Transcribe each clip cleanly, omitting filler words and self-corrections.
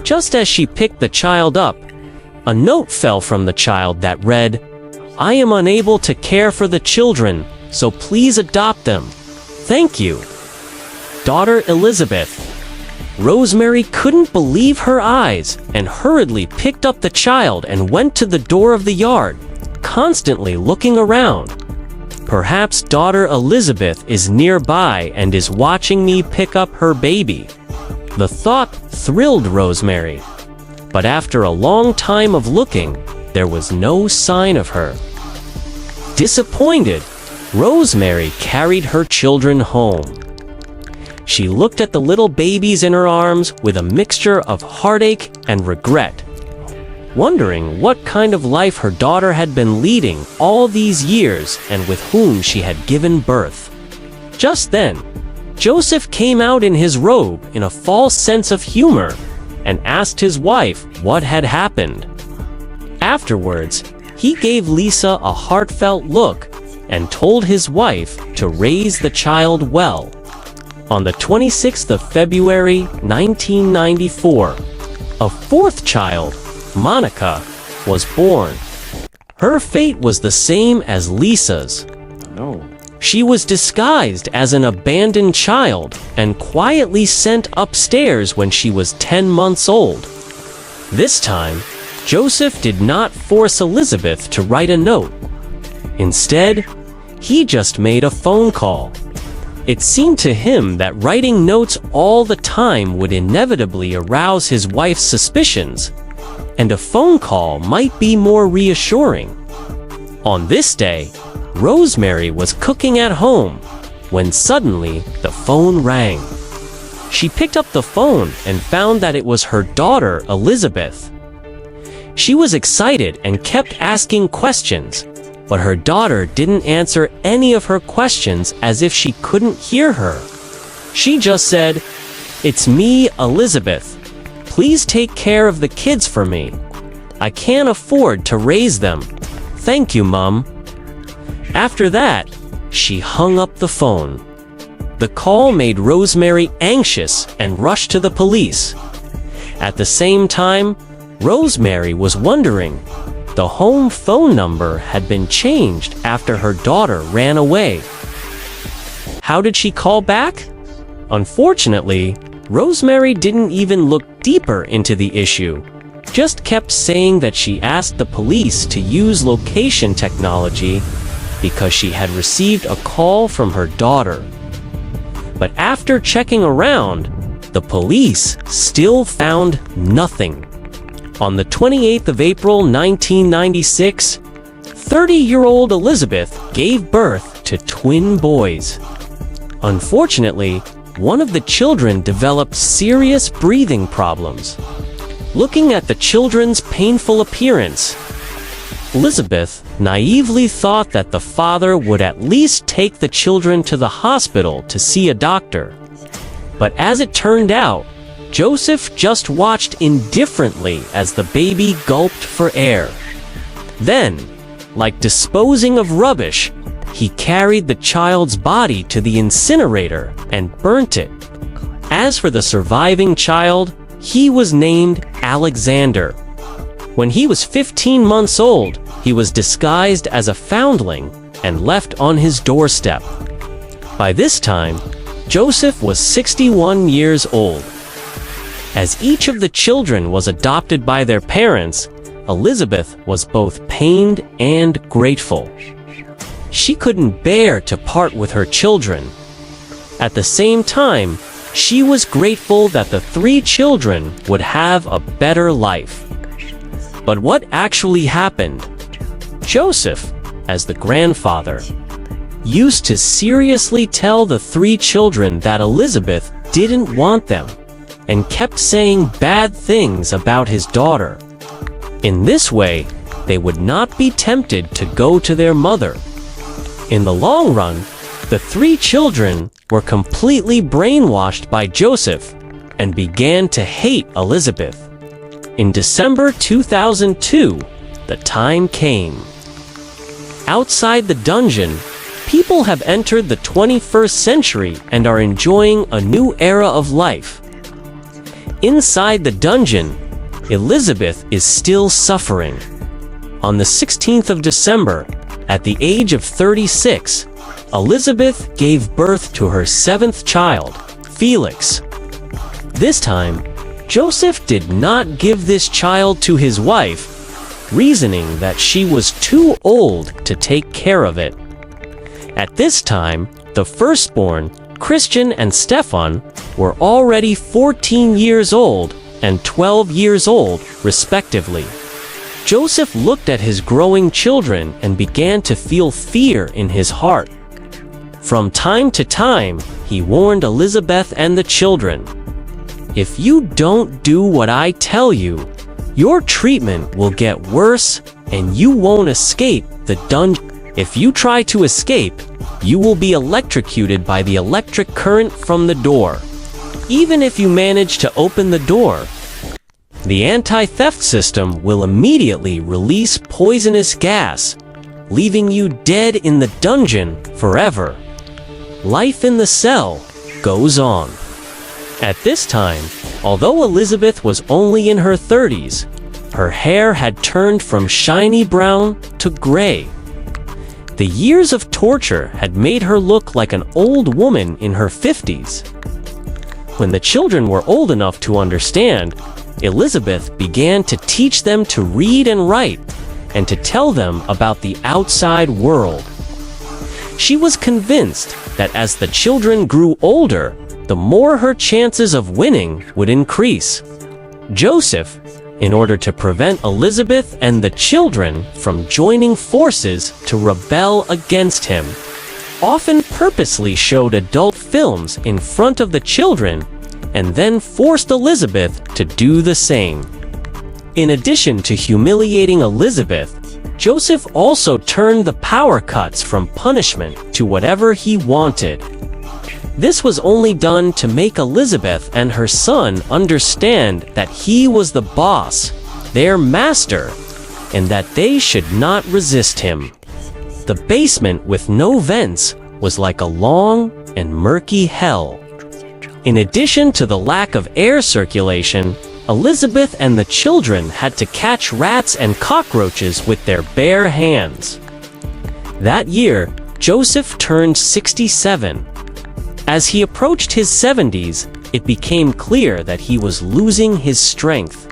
Just as she picked the child up, a note fell from the child that read, "I am unable to care for the children, so please adopt them. Thank you. Daughter Elizabeth." Rosemary couldn't believe her eyes and hurriedly picked up the child and went to the door of the yard, constantly looking around. Perhaps daughter Elizabeth is nearby and is watching me pick up her baby. The thought thrilled Rosemary, but after a long time of looking, there was no sign of her. Disappointed, Rosemary carried her children home. She looked at the little babies in her arms with a mixture of heartache and regret, wondering what kind of life her daughter had been leading all these years and with whom she had given birth. Just then, Joseph came out in his robe in a false sense of humor and asked his wife what had happened. Afterwards, he gave Lisa a heartfelt look and told his wife to raise the child well. On the 26th of February, 1994, a fourth child, Monica, was born. Her fate was the same as Lisa's. No. She was disguised as an abandoned child and quietly sent upstairs when she was 10 months old. This time, Joseph did not force Elizabeth to write a note. Instead, he just made a phone call. It seemed to him that writing notes all the time would inevitably arouse his wife's suspicions, and a phone call might be more reassuring. On this day, Rosemary was cooking at home when suddenly the phone rang. She picked up the phone and found that it was her daughter, Elizabeth. She was excited and kept asking questions, but her daughter didn't answer any of her questions as if she couldn't hear her. She just said, "It's me, Elizabeth. Please take care of the kids for me. I can't afford to raise them. Thank you, Mom." After that, she hung up the phone. The call made Rosemary anxious and rushed to the police. At the same time, Rosemary was wondering, the home phone number had been changed after her daughter ran away. How did she call back? Unfortunately, Rosemary didn't even look deeper into the issue, just kept saying that she asked the police to use location technology because she had received a call from her daughter. But after checking around, the police still found nothing. On the 28th of April 1996, 30-year-old Elizabeth gave birth to twin boys. Unfortunately, one of the children developed serious breathing problems. Looking at the children's painful appearance, Elizabeth naively thought that the father would at least take the children to the hospital to see a doctor. But as it turned out, Joseph just watched indifferently as the baby gulped for air. Then, like disposing of rubbish, he carried the child's body to the incinerator and burnt it. As for the surviving child, he was named Alexander. When he was 15 months old, he was disguised as a foundling and left on his doorstep. By this time, Joseph was 61 years old. As each of the children was adopted by their parents, Elizabeth was both pained and grateful. She couldn't bear to part with her children. At the same time, she was grateful that the 3 children would have a better life. But what actually happened? Joseph, as the grandfather, used to seriously tell the 3 children that Elizabeth didn't want them, and kept saying bad things about his daughter. In this way, they would not be tempted to go to their mother. In the long run, the 3 children were completely brainwashed by Joseph and began to hate Elizabeth. In December 2002, the time came. Outside the dungeon, people have entered the 21st century and are enjoying a new era of life. Inside the dungeon, Elizabeth is still suffering. On the 16th of December, at the age of 36, Elizabeth gave birth to her seventh child, Felix. This time, Joseph did not give this child to his wife, reasoning that she was too old to take care of it. At this time, the firstborn, Christian and Stefan, were already 14 years old and 12 years old, respectively. Joseph looked at his growing children and began to feel fear in his heart. From time to time, he warned Elizabeth and the children, "If you don't do what I tell you, your treatment will get worse and you won't escape the dungeon. If you try to escape, you will be electrocuted by the electric current from the door. Even if you manage to open the door, the anti-theft system will immediately release poisonous gas, leaving you dead in the dungeon forever. Life in the cell goes on." At this time, although Elizabeth was only in her 30s, her hair had turned from shiny brown to gray. The years of torture had made her look like an old woman in her 50s. When the children were old enough to understand, Elizabeth began to teach them to read and write, and to tell them about the outside world. She was convinced that as the children grew older, the more her chances of winning would increase. Joseph, in order to prevent Elizabeth and the children from joining forces to rebel against him, often purposely showed adult films in front of the children and then forced Elizabeth to do the same. In addition to humiliating Elizabeth, Joseph also turned the power cuts from punishment to whatever he wanted. This was only done to make Elizabeth and her son understand that he was the boss, their master, and that they should not resist him. The basement with no vents was like a long and murky hell. In addition to the lack of air circulation, Elizabeth and the children had to catch rats and cockroaches with their bare hands. That year, Joseph turned 67. As he approached his 70s, it became clear that he was losing his strength.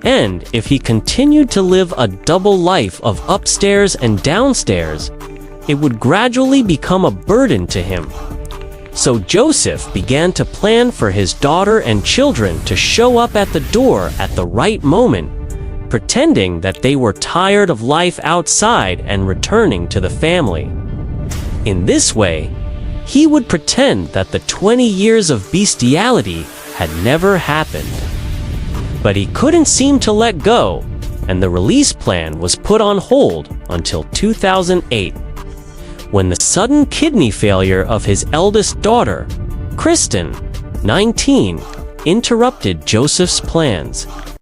And if he continued to live a double life of upstairs and downstairs, it would gradually become a burden to him. So Joseph began to plan for his daughter and children to show up at the door at the right moment, pretending that they were tired of life outside and returning to the family. In this way, he would pretend that the 20 years of bestiality had never happened. But he couldn't seem to let go, and the release plan was put on hold until 2008, when the sudden kidney failure of his eldest daughter, Kristen, 19, interrupted Joseph's plans.